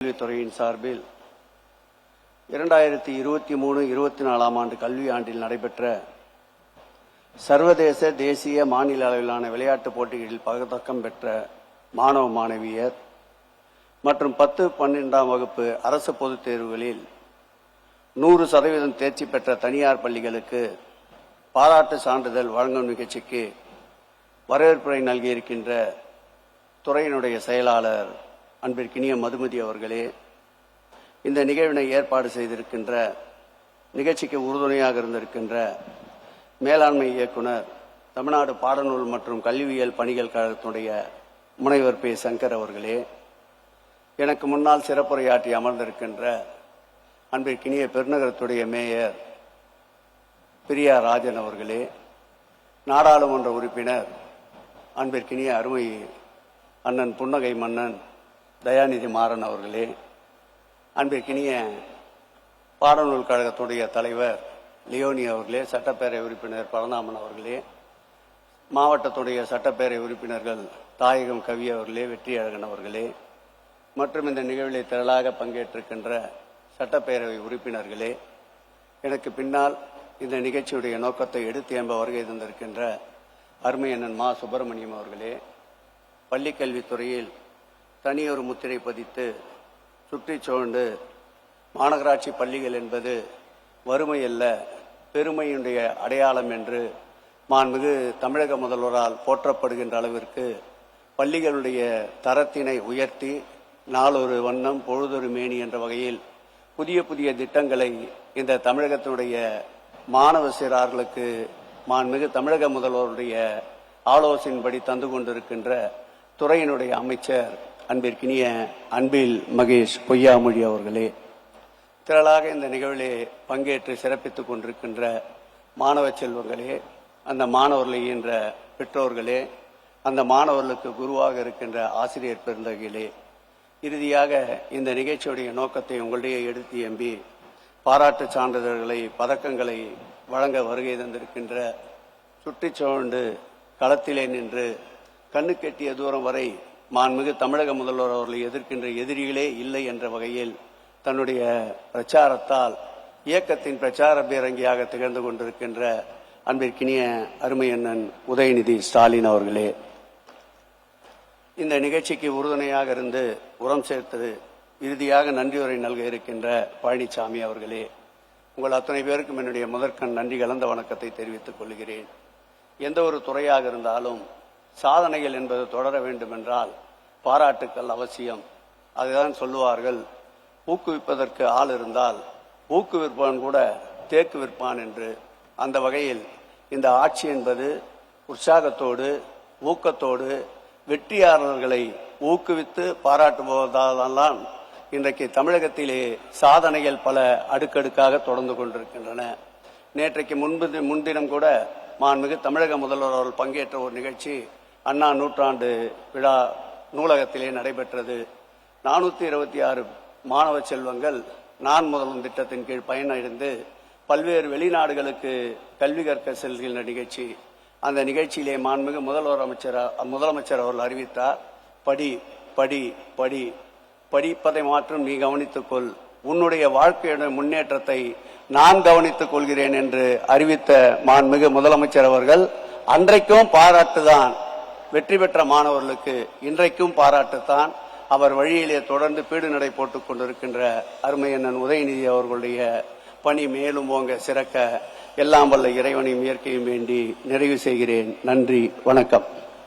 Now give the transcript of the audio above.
கல்வித்துறையின் சார்பில் 2023-24 ஆண்டு கல்வி ஆண்டில் நடைபெற்ற சர்வதேச, தேசிய, மாநில அளவிலான விளையாட்டுப் போட்டிகளில் பதக்கம் பெற்ற மாணவ மாணவியர் மற்றும் 10, 12ஆம் வகுப்பு அரசு பொதுத் தேர்வுகளில் 100% தேர்ச்சி பெற்ற தனியார் பள்ளிகளுக்கு பாராட்டு சான்றிதழ் வழங்கும் நிகழ்ச்சிக்கு வரவேற்புரை நல்கியிருக்கின்ற துறையினுடைய செயலாளர் அன்பிற்கினிய மதுமதி அவர்களே, இந்த நிகழ்வினை ஏற்பாடு செய்திருக்கின்ற, நிகழ்ச்சிக்கு உறுதுணையாக இருந்திருக்கின்ற மேலாண்மை இயக்குனர், தமிழ்நாடு பாடநூல் மற்றும் கல்வியியல் பணிகள் கழகத்துடைய முனைவர் பே. சங்கர் அவர்களே, எனக்கு முன்னால் சிறப்புரையாற்றி அமர்ந்திருக்கின்ற அன்பிற்கினிய பெருநகரத்துடைய மேயர் பிரியா ராஜன் அவர்களே, நாடாளுமன்ற உறுப்பினர் அன்பிற்கினிய அருமை அண்ணன் புன்னகை மன்னன் தயாநிதி மாறன் அவர்களே, அன்பிற்கினிய பாடநூல் கழகத்துடைய தலைவர் லியோனி அவர்களே, சட்டப்பேரவை உறுப்பினர் பரந்தாமன் அவர்களே, மாவட்டத்துடைய சட்டப்பேரவை உறுப்பினர்கள் தாயகம் கவி அவர்களே, வெற்றியழகன் அவர்களே, மற்றும் இந்த நிகழ்வில் திரளாக பங்கேற்றிருக்கின்ற சட்டப்பேரவை உறுப்பினர்களே, எனக்கு பின்னால் இந்த நிகழ்ச்சியுடைய நோக்கத்தை எடுத்து எம்ப வருகை தந்திருக்கின்ற அருமை அண்ணன் மா. சுப்பிரமணியம் அவர்களே, பள்ளிக்கல்வித்துறையில் தனியொரு முத்திரை பதித்து சுற்றி சூழ்ந்து மாநகராட்சி பள்ளிகள் என்பது வறுமை அல்ல, பெருமையுடைய அடையாளம் என்று மாண்புமிகு தமிழக முதல்வரால் போற்றப்படுகின்ற அளவிற்கு பள்ளிகளுடைய தரத்தினை உயர்த்தி நாளொரு வண்ணம் பொழுதொரு மேனி என்ற வகையில் புதிய புதிய திட்டங்களை இந்த தமிழகத்தினுடைய மாணவ சிறார்களுக்கு மாண்புமிகு தமிழக முதல்வருடைய ஆலோசனைப்படி தந்து கொண்டிருக்கின்ற துறையினுடைய அமைச்சர் அன்பிற்கினிய அன்பில் மகேஷ் பொய்யாமொழி அவர்களே, திரளாக இந்த நிகழ்விலே பங்கேற்று சிறப்பித்துக் கொண்டிருக்கின்ற மாணவ செல்வங்களே, அந்த மாணவர்களை ஈன்ற பெற்றோர்களே, அந்த மாணவர்களுக்கு குருவாக இருக்கின்ற ஆசிரியர் பெருந்தகைகளே, இறுதியாக இந்த நிகழ்ச்சியுடைய நோக்கத்தை உங்களிடையே எடுத்து எம்பி பாராட்டு சான்றிதழ்களை, பதக்கங்களை வழங்க வருகை தந்திருக்கின்ற, சுற்றி சூழ்ந்து களத்திலே நின்று கண்ணுக்கெட்டிய தூரம் வரை மாண்புமிகு தமிழக முதல்வர் அவர்களை எதிர்க்கின்ற எதிரிகளே இல்லை என்ற வகையில் தன்னுடைய பிரச்சாரத்தால் இயக்கத்தின் பிரச்சார பீரங்கியாக திகழ்ந்து கொண்டிருக்கின்ற அன்பிற்கினிய அருமை அண்ணன் உதயநிதி ஸ்டாலின் அவர்களே, இந்த நிகழ்ச்சிக்கு உறுதுணையாக இருந்து உரம் சேர்த்து இறுதியாக நன்றியுரை நல்க இருக்கின்ற பழனிசாமி அவர்களே, உங்கள் அத்தனை பேருக்கும் என்னுடைய முதற்கண் நன்றி கலந்த வணக்கத்தை தெரிவித்துக் கொள்கிறேன். எந்த ஒரு துறையாக இருந்தாலும் சாதனைகள் என்பது தொடர வேண்டும் என்றால் பாராட்டுக்கள் அவசியம். அதுதான் சொல்லுவார்கள், ஊக்குவிப்பதற்கு ஆள் இருந்தால் ஊக்குவிற்பவன் கூட தேக்கு விற்பான் என்று. அந்த வகையில் இந்த ஆட்சி என்பது உற்சாகத்தோடு, ஊக்கத்தோடு, வெற்றியாளர்களை ஊக்குவித்து பாராட்டுவதால்தான் இன்றைக்கு தமிழகத்திலே சாதனைகள் பல அடுக்கடுக்காக தொடர்ந்து கொண்டிருக்கின்றன. நேற்றைக்கு முன்தினம் கூட மாண்புமிகு தமிழக முதல்வர் அவர்கள் பங்கேற்ற ஒரு நிகழ்ச்சி அண்ணா நூற்றாண்டு விழா நூலகத்திலே நடைபெற்றது. 426 மாணவ செல்வங்கள் நான் முதல்வன் திட்டத்தின் கீழ் பயனடைந்து பல்வேறு வெளிநாடுகளுக்கு கல்வி கற்க செல்கின்ற நிகழ்ச்சி. அந்த நிகழ்ச்சியிலே மாண்புமிகு முதலமைச்சர் அவர்கள் அறிவித்தார், படி படி படி, படிப்பதை மாற்றம் நீ கவனித்துக்கொள், உன்னுடைய வாழ்க்கையுடைய முன்னேற்றத்தை நான் கவனித்துக் கொள்கிறேன் என்று அறிவித்த மாண்புமிகு முதலமைச்சர் அவர்கள் அன்றைக்கும் பாராட்டுதான். வெற்றி பெற்ற மாணவர்களுக்கு இன்றைக்கும் பாராட்டுத்தான். அவர் வழியிலே தொடர்ந்து பீடு நடை போட்டுக் கொண்டிருக்கின்ற அருமை அண்ணன் உதயநிதி அவர்களுடைய பணி மேலும் ஓங்க சிறக்க எல்லாம் வல்ல இறைவனையும் இயற்கையும் வேண்டி நிறைவு செய்கிறேன். நன்றி, வணக்கம்.